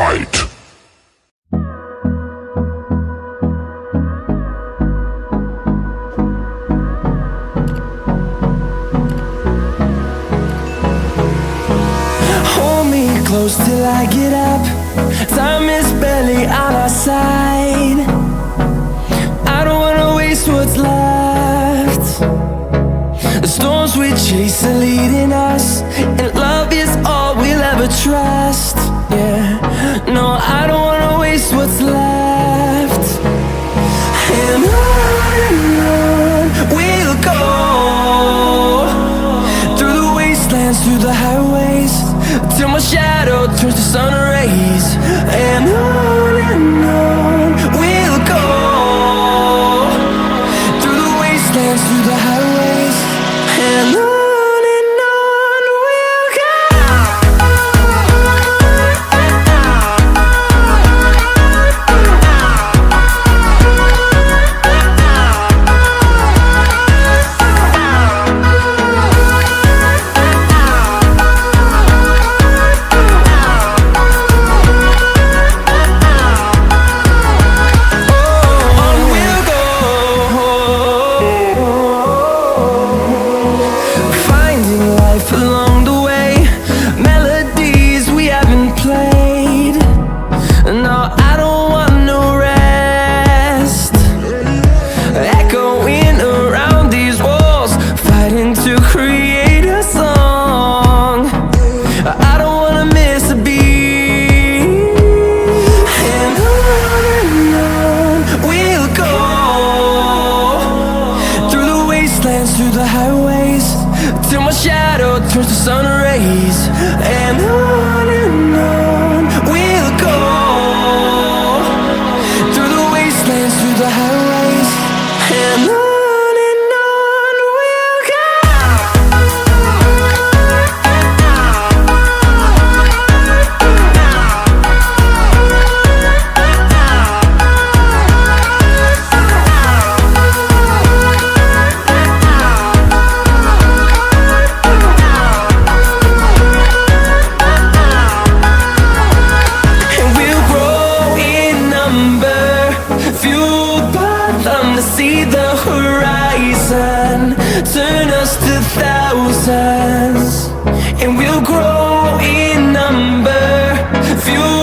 fight. Hold me close till I get up. Time is barely on our side. I don't wanna waste what's left. The storms we chase are leading us, and love is all we'll ever trust. Yeah, no, I don't wanna waste what's left. And on we'll go, through the wastelands, through the highways, till my shadow turns to sun rays. And on we'll go, through the wastelands, through the highways, and on we'll go. Along the way, melodies we haven't played. No, I don't want no rest. Echoing around these walls, fighting to create a song. I don't wanna miss a beat. And on we'll go, through the wastelands, through the highways, till my shadow turns to sun rays. And on we'll go, through the wastelands, through the highways, and on we'll go. See the horizon, turn us to thousands, and we'll grow in number, fuel